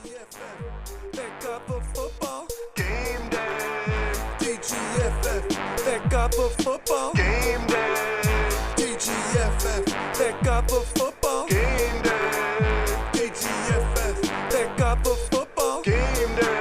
DGFF, pick up a football. Game day. DGFF, pick up a football. Game day. DGFF, pick up a football. Game day. DGFF, pick up a football. Game day.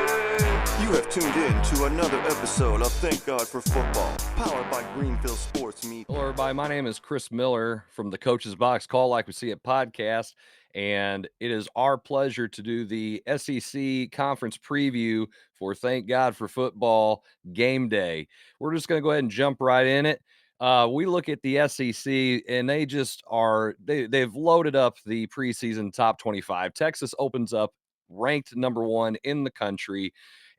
You have tuned in to another episode of Thank God for Football, powered by Greenfield Sports Media. Hello, everybody. My name is Chris Miller from the Coach's Box Call Like We See It podcast, and it is our pleasure to do the SEC conference preview for Thank God for Football Game Day. We're just going to go ahead and jump right in it. We look at the SEC, and they just are they've loaded up the preseason top 25. Texas opens up ranked number 1 in the country,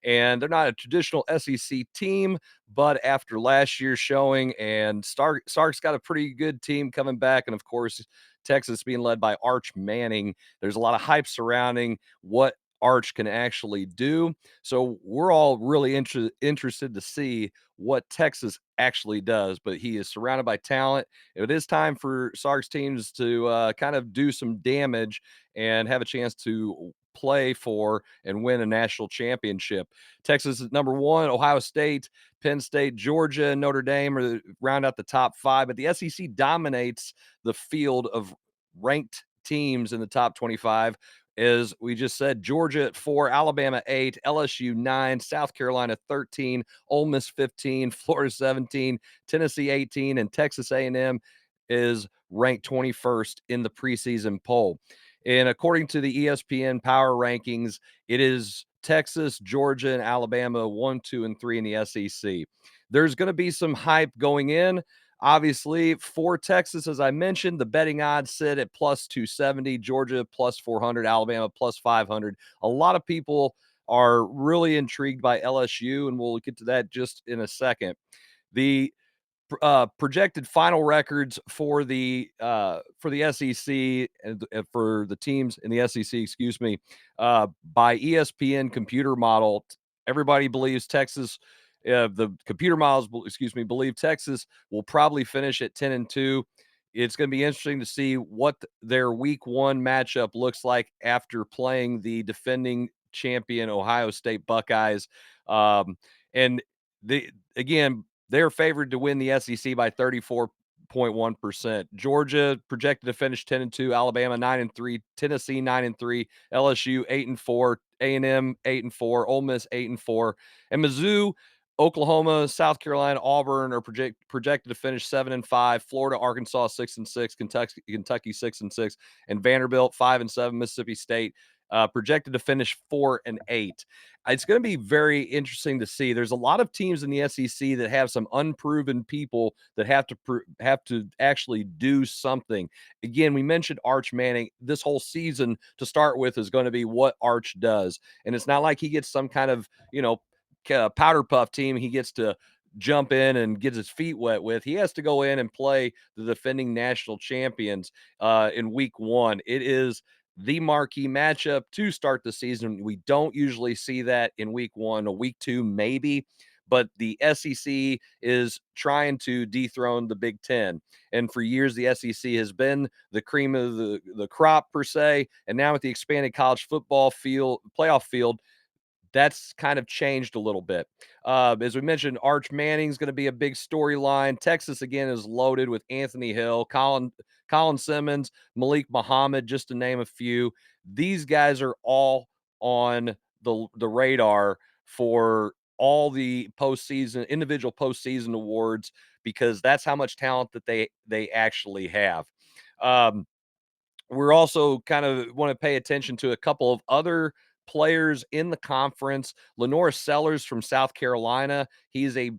and they're not a traditional SEC team. But after last year's showing, and Stark's got a pretty good team coming back, and of course, Texas being led by Arch Manning, there's a lot of hype surrounding what Arch can actually do. So we're all really interested to see what Texas actually does. But he is surrounded by talent. It is time for Sark's teams to kind of do some damage and have a chance to play for and win a national championship. Texas is number 1, Ohio State, Penn State, Georgia, and Notre Dame are round out the top 5, but the SEC dominates the field of ranked teams in the top 25. As we just said, Georgia at 4, Alabama 8, LSU 9, South Carolina 13, Ole Miss 15, Florida 17, Tennessee 18, and Texas A&M is ranked 21st in the preseason poll. And according to the ESPN Power Rankings, it is Texas, Georgia, and Alabama 1, 2, and 3 in the SEC. There's going to be some hype going in. Obviously, for Texas, as I mentioned, the betting odds sit at plus 270, Georgia plus 400, Alabama plus 500. A lot of people are really intrigued by LSU, and we'll get to that just in a second. The projected final records for the SEC and for the teams in the SEC, by ESPN computer model. Everybody believes Texas. The computer models, believe Texas will probably finish at 10-2. It's going to be interesting to see what their week 1 matchup looks like after playing the defending champion Ohio State Buckeyes. And again, they're favored to win the SEC by 34.1%. Georgia projected to finish 10-2, Alabama 9-3, Tennessee 9-3, LSU 8-4, A&M 8-4, Ole Miss 8-4, and Mizzou, Oklahoma, South Carolina, Auburn are projected to finish 7-5. Florida, Arkansas 6-6, Kentucky 6-6, and Vanderbilt 5-7. Mississippi State projected to finish 4-8. It's going to be very interesting to see. There's a lot of teams in the SEC that have some unproven people that have to actually do something. Again, we mentioned Arch Manning. This whole season to start with is going to be what Arch does, and it's not like he gets some kind of powder puff team he gets to jump in and get his feet wet with. He has to go in and play the defending national champions in week 1. It is the marquee matchup to start the season. We don't usually see that in week 1 or week 2, maybe, but the SEC is trying to dethrone the Big Ten. And for years, the SEC has been the cream of the crop, per se. And now with the expanded college football playoff field, that's kind of changed a little bit. As we mentioned, Arch Manning's going to be a big storyline. Texas, again, is loaded with Anthony Hill, Colin Simmons, Malik Muhammad, just to name a few. These guys are all on the radar for all the individual postseason awards, because that's how much talent that they actually have. We're also kind of want to pay attention to a couple of other players in the conference. Lenore Sellers from South Carolina. He's a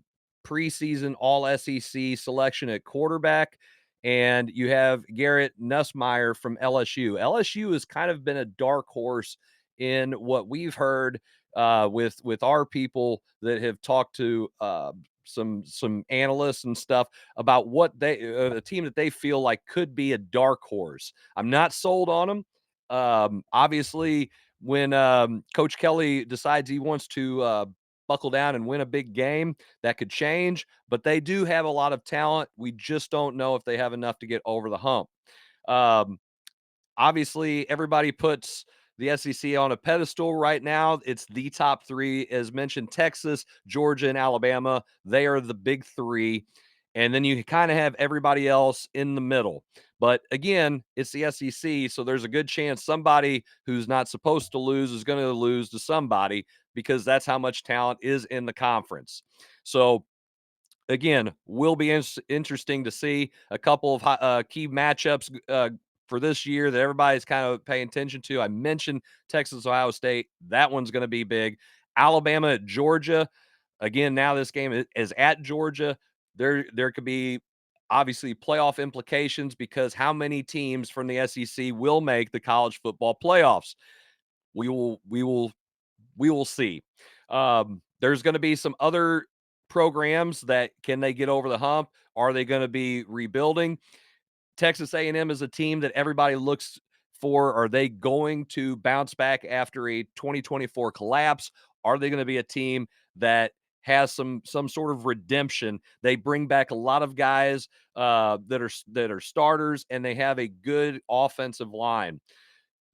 preseason all SEC selection at quarterback. And you have Garrett Nussmeier from LSU. LSU has kind of been a dark horse in what we've heard with our people that have talked to some analysts and stuff about what a team that they feel like could be a dark horse. I'm not sold on them. Obviously, when Coach Kelly decides he wants to buckle down and win a big game, that could change. But they do have a lot of talent. We just don't know if they have enough to get over the hump. Obviously, everybody puts the SEC on a pedestal right now. It's the top three, as mentioned: Texas, Georgia, and Alabama. They are the big three. And then you kind of have everybody else in the middle. But again, it's the SEC, so there's a good chance somebody who's not supposed to lose is going to lose to somebody, because that's how much talent is in the conference. So again, will be interesting to see a couple of key matchups for this year that everybody's kind of paying attention to. I mentioned Texas, Ohio State. That one's going to be big. Alabama at Georgia. Again, now this game is at Georgia. There could be obviously playoff implications, because how many teams from the SEC will make the college football playoffs? We will see. There's going to be some other programs that, can they get over the hump? Are they going to be rebuilding? Texas A&M is a team that everybody looks for. Are they going to bounce back after a 2024 collapse? Are they going to be a team that has some sort of redemption? They bring back a lot of guys that are starters, and they have a good offensive line.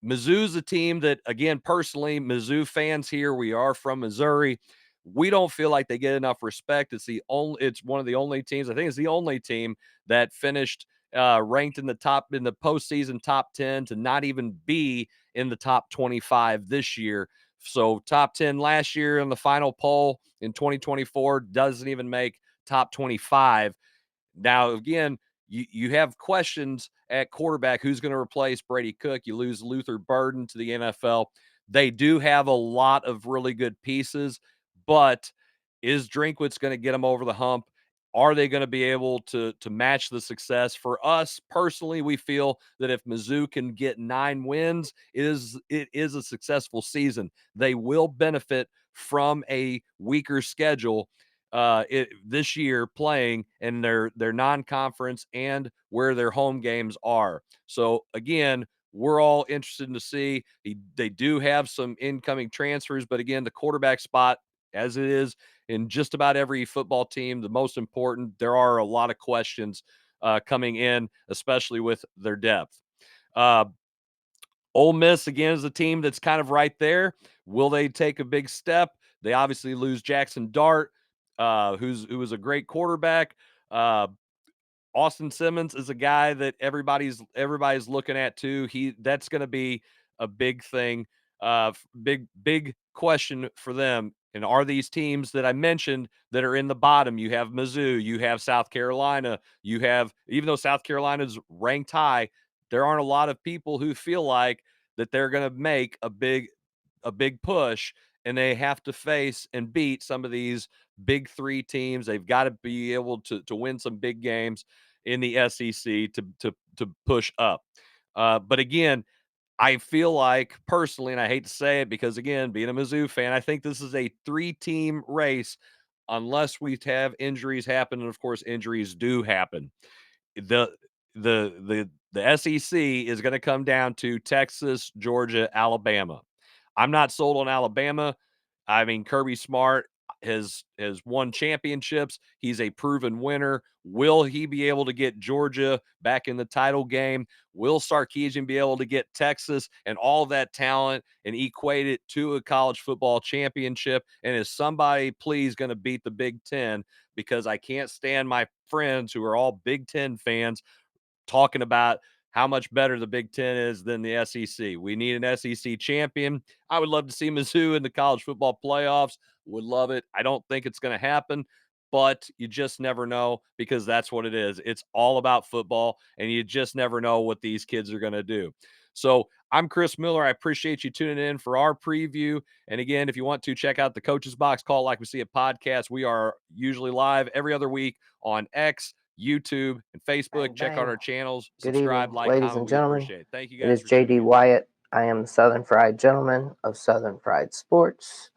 Mizzou's a team that, again, personally, Mizzou fans here, we are from Missouri. We don't feel like they get enough respect. It's one of the only teams, I think it's the only team that finished ranked in the postseason top 10 to not even be in the top 25 this year. So top 10 last year in the final poll in 2024, doesn't even make top 25. Now, again, you have questions at quarterback. Who's going to replace Brady Cook? You lose Luther Burden to the NFL. They do have a lot of really good pieces, but is Drinkwitz going to get them over the hump? Are they going to be able to match the success? For us personally, we feel that if Mizzou can get 9 wins, it is a successful season. They will benefit from a weaker schedule this year, playing in their non-conference and where their home games are. So again, we're all interested to see. They do have some incoming transfers, but again, the quarterback spot, as it is in just about every football team, the most important. There are a lot of questions coming in, especially with their depth. Uh, Ole Miss, again, is a team that's kind of right there. Will they take a big step? They obviously lose Jackson Dart, who was a great quarterback. Uh, Austin Simmons is a guy that everybody's looking at too. That's going to be a big thing, big question for them. And are these teams that I mentioned that are in the bottom? You have Mizzou, you have South Carolina, you have, even though South Carolina's ranked high, there aren't a lot of people who feel like that they're going to make a big push, and they have to face and beat some of these big three teams. They've got to be able to win some big games in the SEC to push up. But again, I feel like personally, and I hate to say it because, again, being a Mizzou fan, I think this is a 3-team race unless we have injuries happen, and of course injuries do happen. The the SEC is going to come down to Texas, Georgia, Alabama. I'm not sold on Alabama. I mean, Kirby Smart has won championships. He's a proven winner. Will he be able to get Georgia back in the title game? Will Sarkisian be able to get Texas and all that talent and equate it to a college football championship? And is somebody please going to beat the Big Ten? Because I can't stand my friends who are all Big Ten fans talking about how much better the Big Ten is than the SEC. We need an SEC champion. I would love to see Mizzou in the college football playoffs. Would love it. I don't think it's going to happen, but you just never know, because that's what it is. It's all about football, and you just never know what these kids are going to do. So I'm Chris Miller. I appreciate you tuning in for our preview. And again, if you want to check out the Coach's Box Call Like We See It podcast, we are usually live every other week on X, YouTube, and Facebook. Bang, Check out bang. our channels. Good Subscribe, evening, like, ladies comment. and We gentlemen. appreciate it. Thank you It guys is for tuning JD in. Wyatt. I am the Southern Fried Gentleman of Southern Fried Sports,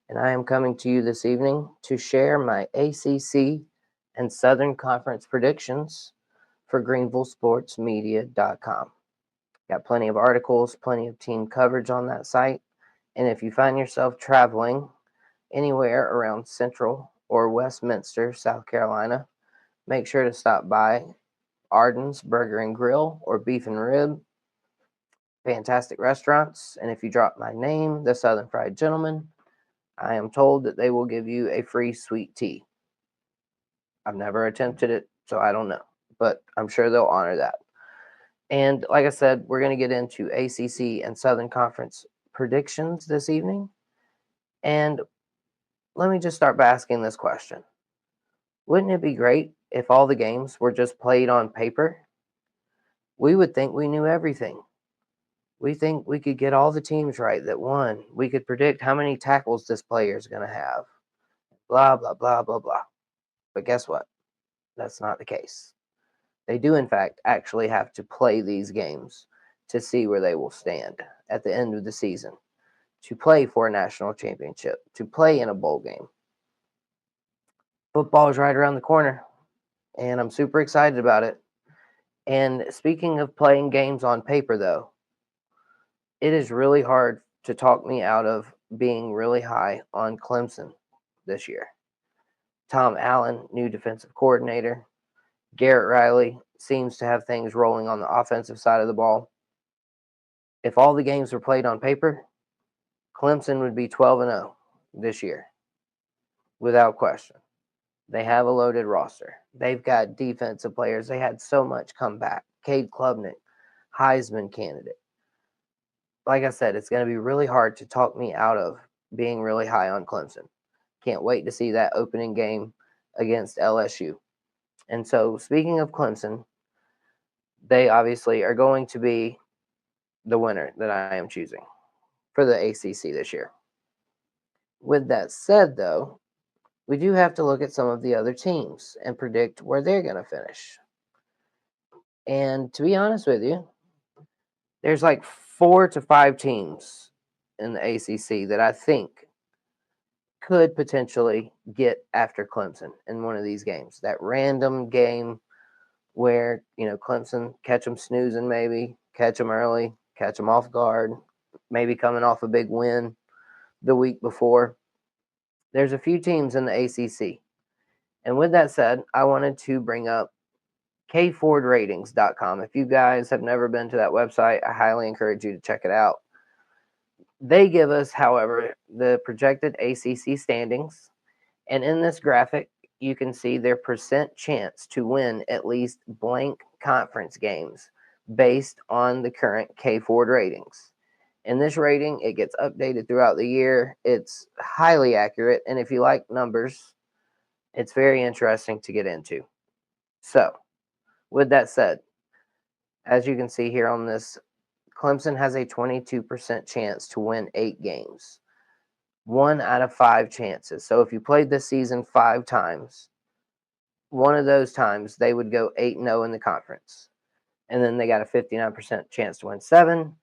and I am coming to you this evening to share my ACC and Southern Conference predictions for GreenvilleSportsMedia.com. Got plenty of articles, plenty of team coverage on that site, and if you find yourself traveling anywhere around Central or Westminster, South Carolina, make sure to stop by Arden's Burger and Grill or Beef and Rib. fantastic restaurants. And if you drop my name, the Southern Fried Gentleman, I am told that they will give you a free sweet tea. I've never attempted it, so I don't know, but I'm sure they'll honor that. And like I said, we're going to get into ACC and Southern Conference predictions this evening. And let me just start by asking this question. Wouldn't it be great if all the games were just played on paper? We would think we knew everything. We think we could get all the teams right that won. We could predict how many tackles this player is going to have. Blah, blah, blah, blah, blah. But guess what? That's not the case. They do, in fact, actually have to play these games to see where they will stand at the end of the season, to play for a national championship, to play in a bowl game. Football is right around the corner, and I'm super excited about it. And speaking of playing games on paper, though, it is really hard to talk me out of being really high on Clemson this year. Tom Allen, new defensive coordinator. Garrett Riley seems to have things rolling on the offensive side of the ball. If all the games were played on paper, Clemson would be 12-0 this year, without question. They have a loaded roster. They've got defensive players. They had so much come back. Cade Klubnik, Heisman candidate. Like I said, it's going to be really hard to talk me out of being really high on Clemson. Can't wait to see that opening game against LSU. And so, speaking of Clemson, they obviously are going to be the winner that I am choosing for the ACC this year. With that said, though, we do have to look at some of the other teams and predict where they're going to finish. And to be honest with you, there's like 4 to 5 teams in the ACC that I think could potentially get after Clemson in one of these games. That random game where, Clemson catch them snoozing maybe, catch them early, catch them off guard, maybe coming off a big win the week before. There's a few teams in the ACC. And with that said, I wanted to bring up kfordratings.com. If you guys have never been to that website, I highly encourage you to check it out. They give us, however, the projected ACC standings. And in this graphic, you can see their percent chance to win at least blank conference games based on the current K-Ford ratings. In this rating, it gets updated throughout the year. It's highly accurate. And if you like numbers, it's very interesting to get into. So, with that said, as you can see here on this, Clemson has a 22% chance to win 8 games. 1 out of 5 chances. So if you played this season 5 times, one of those times they would go 8-0 in the conference. And then they got a 59% chance to win 7,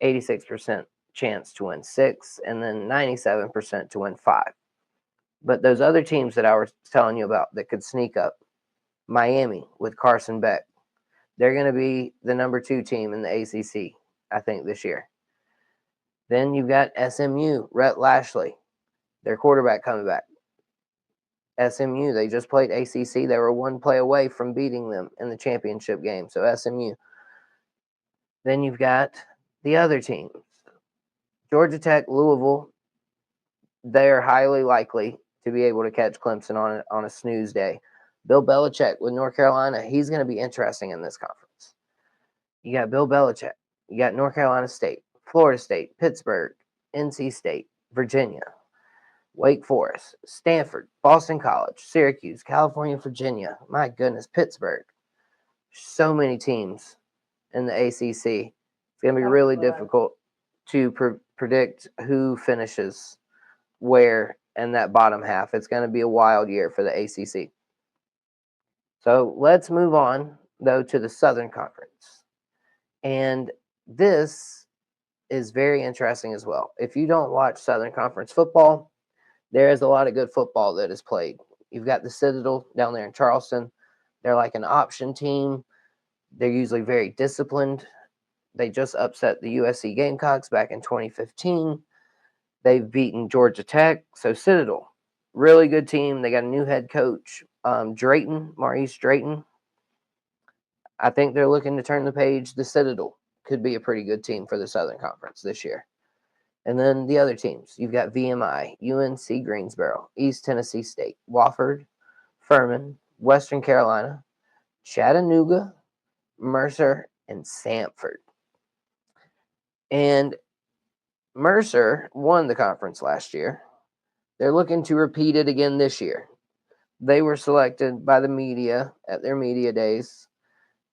86% chance to win 6, and then 97% to win 5. But those other teams that I was telling you about that could sneak up, Miami with Carson Beck, they're going to be the number 2 team in the ACC, I think, this year. Then you've got SMU, Rhett Lashley, their quarterback coming back. SMU, they just played ACC. They were 1 play away from beating them in the championship game. So SMU. Then you've got the other teams. Georgia Tech, Louisville, they're highly likely to be able to catch Clemson on a snooze day. Bill Belichick with North Carolina, he's going to be interesting in this conference. You got Bill Belichick. You got North Carolina State, Florida State, Pittsburgh, NC State, Virginia, Wake Forest, Stanford, Boston College, Syracuse, California, Virginia. My goodness, Pittsburgh. So many teams in the ACC. It's going to be really difficult to predict who finishes where in that bottom half. It's going to be a wild year for the ACC. So let's move on, though, to the Southern Conference. And this is very interesting as well. If you don't watch Southern Conference football, there is a lot of good football that is played. You've got the Citadel down there in Charleston. They're like an option team. They're usually very disciplined. They just upset the USC Gamecocks back in 2015. They've beaten Georgia Tech. So Citadel, really good team. They got a new head coach, Maurice Drayton. I think they're looking to turn the page, the Citadel, could be a pretty good team for the Southern Conference this year. And then the other teams, you've got VMI, UNC Greensboro, East Tennessee State, Wofford, Furman, Western Carolina, Chattanooga, Mercer, and Samford. And Mercer won the conference last year. They're looking to repeat it again this year. They were selected by the media at their media days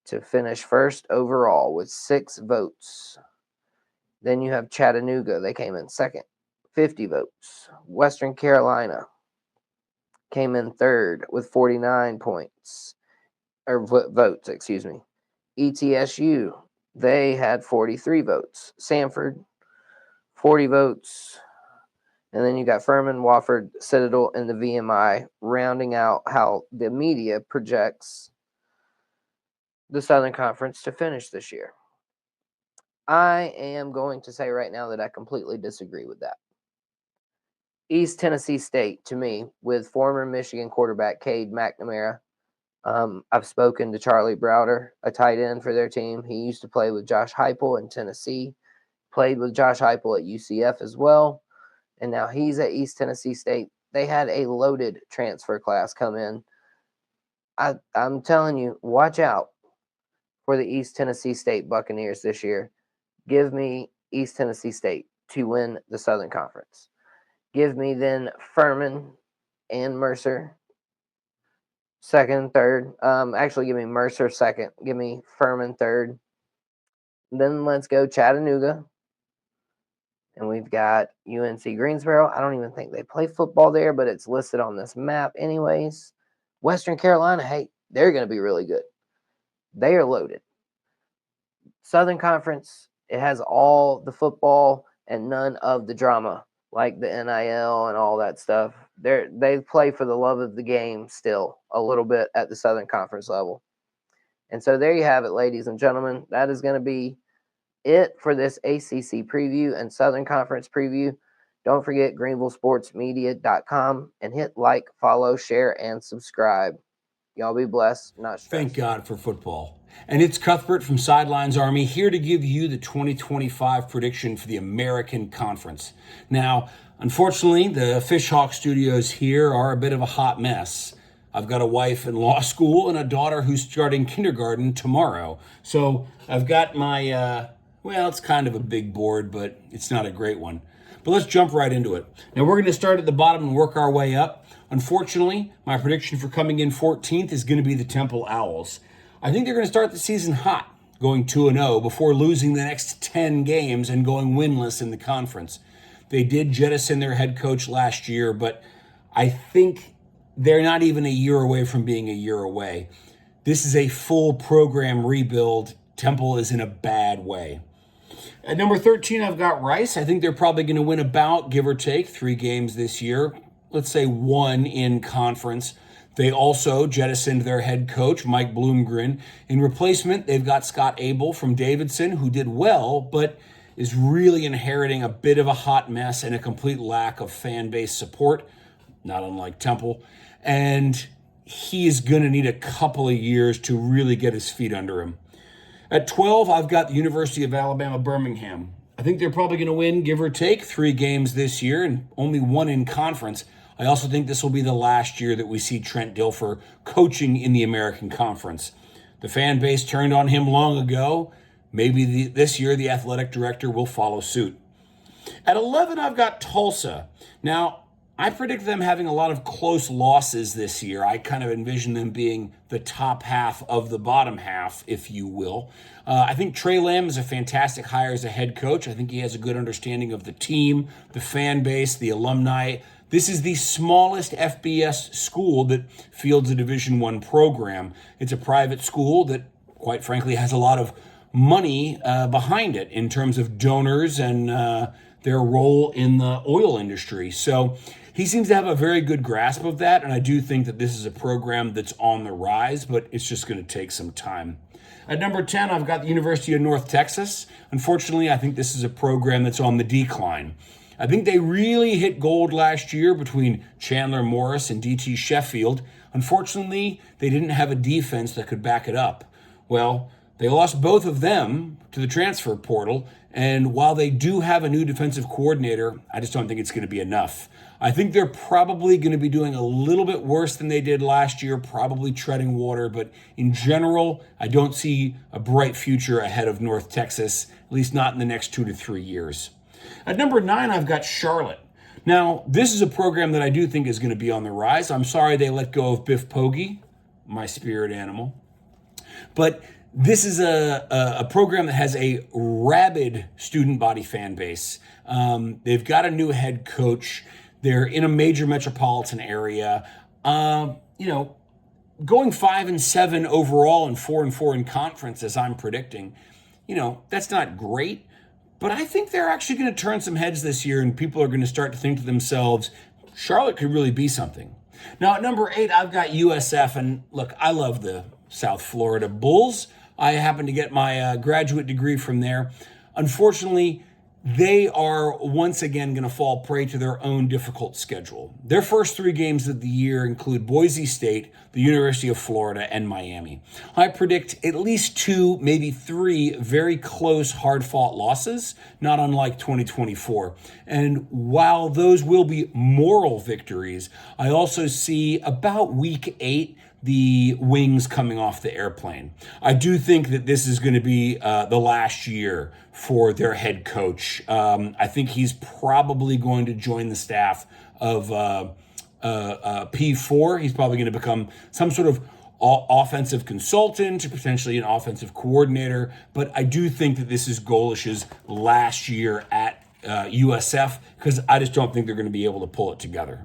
to finish first overall with 6 votes. Then you have Chattanooga. They came in second, 50 votes. Western Carolina came in third with 49 points, or votes, excuse me. ETSU, they had 43 votes. Samford, 40 votes. And then you got Furman, Wofford, Citadel, and the VMI rounding out how the media projects the Southern Conference to finish this year. I am going to say right now that I completely disagree with that. East Tennessee State, to me, with former Michigan quarterback Cade McNamara. I've spoken to Charlie Browder, a tight end for their team. He used to play with Josh Heupel in Tennessee, played with Josh Heupel at UCF as well, and now he's at East Tennessee State. They had a loaded transfer class come in. I'm telling you, watch out for the East Tennessee State Buccaneers this year. Give me East Tennessee State to win the Southern Conference. Give me then Furman and Mercer second and third. Actually, give me Mercer second. Give me Furman third. Then let's go Chattanooga. And we've got UNC Greensboro. I don't even think they play football there, but it's listed on this map anyways. Western Carolina, hey, they're going to be really good. They are loaded. Southern Conference, it has all the football and none of the drama, like the NIL and all that stuff. They play for the love of the game still a little bit at the Southern Conference level. And so there you have it, ladies and gentlemen. That is going to be it for this ACC preview and Southern Conference preview. Don't forget GreenvilleSportsMedia.com and hit like, follow, share, and subscribe. Y'all be blessed, not stressed. Thank God for football. And it's Cuthbert from Sidelines Army here to give you the 2025 prediction for the American Conference. Now, unfortunately, the Fishhawk studios here are a bit of a hot mess. I've got a wife in law school and a daughter who's starting kindergarten tomorrow. So I've got my, it's kind of a big board, but it's not a great one. But let's jump right into it. Now, we're going to start at the bottom and work our way up. Unfortunately, my prediction for coming in 14th is going to be the Temple Owls. I think they're going to start the season hot, going 2-0 before losing the next 10 games and going winless in the conference. They did jettison their head coach last year, but I think they're not even a year away from being a year away. This is a full program rebuild. Temple is in a bad way. At number 13, I've got Rice. I think they're probably going to win about, give or take, 3 games this year. Let's say 1 in conference. They also jettisoned their head coach, Mike Bloomgren. In replacement, they've got Scott Abel from Davidson, who did well, but is really inheriting a bit of a hot mess and a complete lack of fan base support, not unlike Temple. And he is going to need a couple of years to really get his feet under him. At 12, I've got the University of Alabama, Birmingham. I think they're probably going to win, give or take, 3 games this year and only 1 in conference. I also think this will be the last year that we see Trent Dilfer coaching in the American Conference. The fan base turned on him long ago. Maybe this year the athletic director will follow suit. At 11, I've got Tulsa. Now, I predict them having a lot of close losses this year. I kind of envision them being the top half of the bottom half, if you will. I think Trey Lamb is a fantastic hire as a head coach. I think he has a good understanding of the team, the fan base, the alumni. This is the smallest FBS school that fields a Division I program. It's a private school that, quite frankly, has a lot of money behind it in terms of donors and their role in the oil industry. So he seems to have a very good grasp of that, and I do think that this is a program that's on the rise, but it's just going to take some time. At number 10, I've got the University of North Texas. Unfortunately, I think this is a program that's on the decline. I think they really hit gold last year between Chandler Morris and D.T. Sheffield. Unfortunately, they didn't have a defense that could back it up. Well, They lost both of them to the transfer portal, and while they do have a new defensive coordinator, I just don't think it's going to be enough. I think they're probably going to be doing a little bit worse than they did last year, probably treading water, but in general, I don't see a bright future ahead of North Texas, at least not in the next 2 to 3 years. At number 9, I've got Charlotte. Now, this is a program that I do think is going to be on the rise. I'm sorry they let go of Biff Poggi, my spirit animal. But this is a program that has a rabid student body fan base. They've got a new head coach. They're in a major metropolitan area. Going 5-7 overall and 4-4 in conference, as I'm predicting, that's not great. But I think they're actually going to turn some heads this year, and people are going to start to think to themselves, Charlotte could really be something. Now, at number 8, I've got USF, and look, I love the South Florida Bulls. I happen to get my graduate degree from there. Unfortunately, they are once again going to fall prey to their own difficult schedule. Their first 3 games of the year include Boise State, the University of Florida, and Miami. I predict at least 2, maybe 3 very close, hard-fought losses, not unlike 2024. And while those will be moral victories, I also see about week 8 the wings coming off the airplane. I do think that this is going to be the last year for their head coach. I think he's probably going to join the staff of P4. He's probably going to become some sort of offensive consultant or potentially an offensive coordinator. But I do think that this is Golish's last year at USF because I just don't think they're going to be able to pull it together.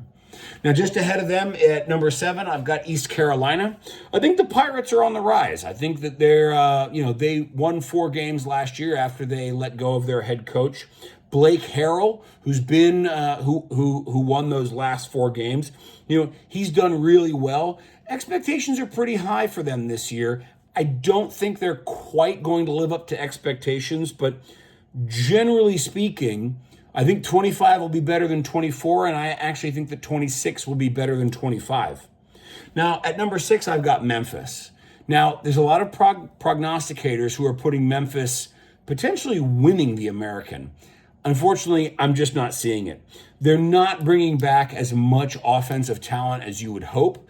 Now, just ahead of them at number 7, I've got East Carolina. I think the Pirates are on the rise. I think that they're, they won 4 games last year after they let go of their head coach, Blake Harrell, who's been, who won those last 4 games. He's done really well. Expectations are pretty high for them this year. I don't think they're quite going to live up to expectations, but generally speaking, I think 25 will be better than 24, and I actually think that 26 will be better than 25. Now, at number 6, I've got Memphis. Now, there's a lot of prognosticators who are putting Memphis potentially winning the American. Unfortunately, I'm just not seeing it. They're not bringing back as much offensive talent as you would hope.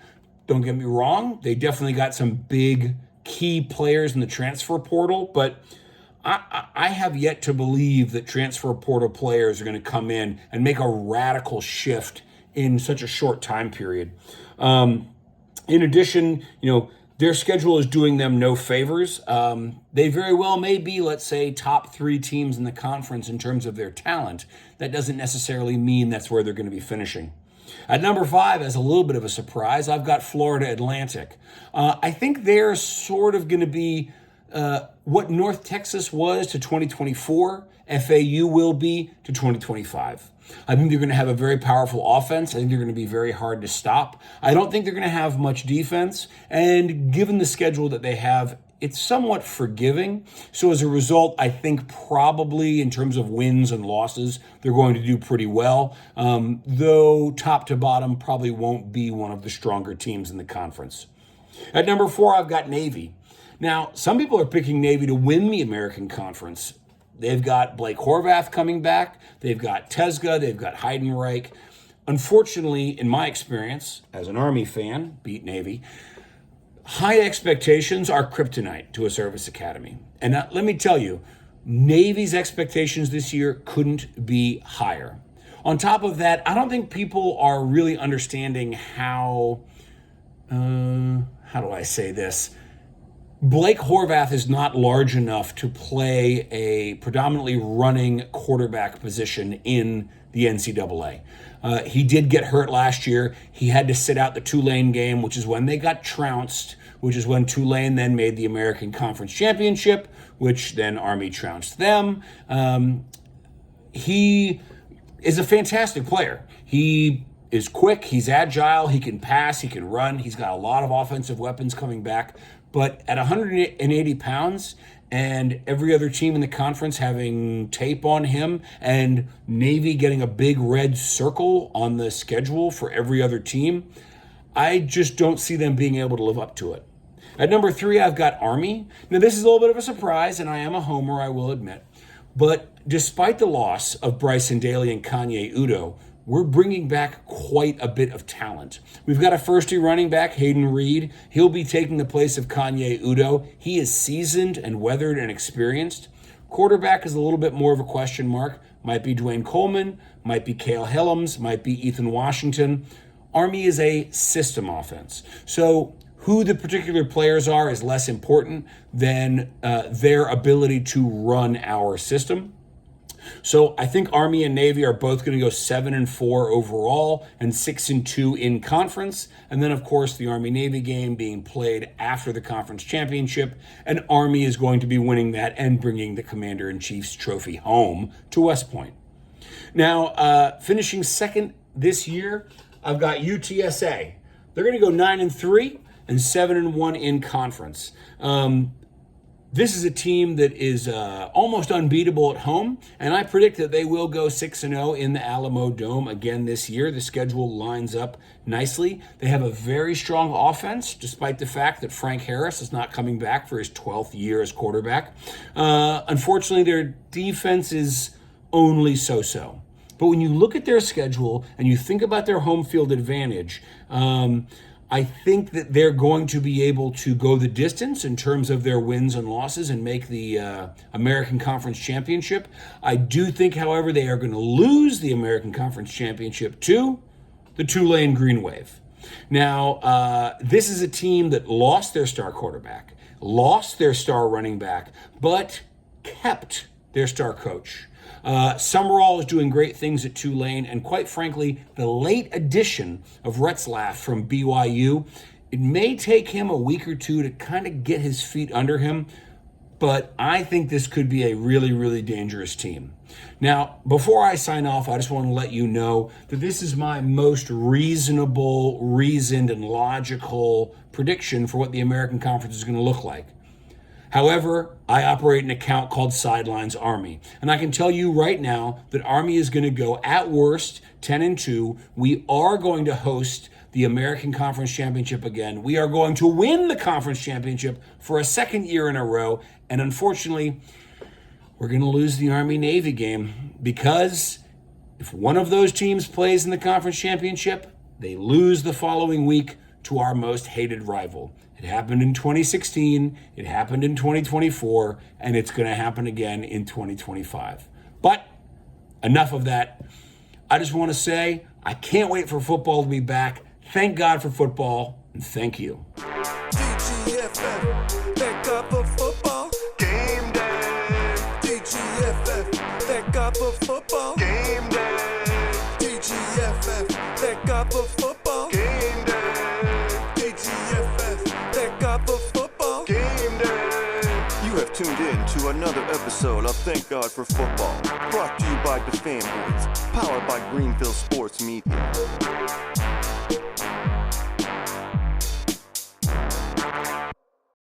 Don't get me wrong. They definitely got some big key players in the transfer portal, but I have yet to believe that transfer portal players are going to come in and make a radical shift in such a short time period. In addition, their schedule is doing them no favors. They very well may be, let's say, top 3 teams in the conference in terms of their talent. That doesn't necessarily mean that's where they're going to be finishing. At number 5, as a little bit of a surprise, I've got Florida Atlantic. I think they're sort of going to be what North Texas was to 2024, FAU will be to 2025. I think they're going to have a very powerful offense. I think they're going to be very hard to stop. I don't think they're going to have much defense. And given the schedule that they have, it's somewhat forgiving. So as a result, I think probably in terms of wins and losses, they're going to do pretty well. Though top to bottom probably won't be one of the stronger teams in the conference. At number 4, I've got Navy. Now, some people are picking Navy to win the American Conference. They've got Blake Horvath coming back. They've got Tesga. They've got Heidenreich. Unfortunately, in my experience, as an Army fan, beat Navy, high expectations are kryptonite to a service academy. And let me tell you, Navy's expectations this year couldn't be higher. On top of that, I don't think people are really understanding how do I say this? Blake Horvath is not large enough to play a predominantly running quarterback position in the NCAA. He did get hurt last year. He had to sit out the Tulane game, which is when they got trounced, which is when Tulane then made the American Conference Championship, which then Army trounced them. He is a fantastic player. He is quick, he's agile, he can pass, he can run, he's got a lot of offensive weapons coming back. But at 180 pounds and every other team in the conference having tape on him and Navy getting a big red circle on the schedule for every other team, I just don't see them being able to live up to it. At number 3, I've got Army. Now, this is a little bit of a surprise, and I am a homer, I will admit. But despite the loss of Bryson Daly and Kanye Udo, we're bringing back quite a bit of talent. We've got a first-year running back, Hayden Reed. He'll be taking the place of Kanye Udo. He is seasoned and weathered and experienced. Quarterback is a little bit more of a question mark. Might be Dwayne Coleman, might be Cale Helms, might be Ethan Washington. Army is a system offense. So who the particular players are is less important than their ability to run our system. So I think Army and Navy are both going to go 7-4 overall and 6-2 in conference. And then, of course, the Army-Navy game being played after the conference championship. And Army is going to be winning that and bringing the Commander-in-Chief's trophy home to West Point. Now, finishing second this year, I've got UTSA. They're going to go 9-3 and 7-1 in conference. This is a team that is almost unbeatable at home, and I predict that they will go 6-0 in the Alamo Dome again this year. The schedule lines up nicely. They have a very strong offense, despite the fact that Frank Harris is not coming back for his 12th year as quarterback. Unfortunately, their defense is only so-so. But when you look at their schedule and you think about their home field advantage, I think that they're going to be able to go the distance in terms of their wins and losses and make the American Conference Championship. I do think, however, they are going to lose the American Conference Championship to the Tulane Green Wave. Now, this is a team that lost their star quarterback, lost their star running back, but kept their star coach. Summerall is doing great things at Tulane, and quite frankly, the late addition of Retzlaff from BYU, it may take him a week or two to kind of get his feet under him, but I think this could be a really, really dangerous team. Now, before I sign off, I just want to let you know that this is my most reasonable, reasoned, and logical prediction for what the American Conference is going to look like. However, I operate an account called Sidelines Army, and I can tell you right now that Army is going to go at worst 10-2. We are going to host the American Conference Championship again. We are going to win the conference championship for a second year in a row, and unfortunately, we're going to lose the Army-Navy game because if one of those teams plays in the conference championship, they lose the following week to our most hated rival. It happened in 2016, it happened in 2024, and it's going to happen again in 2025. But enough of that. I just want to say I can't wait for football to be back. Thank God for football, and thank you. DGFF, thank God for football. Game day. DGFF, thank God for football. Game day. DGFF, thank God for football. Game day. Tuned in to another episode of Thank God for Football, brought to you by the Fanboys, powered by Greenville Sports Media.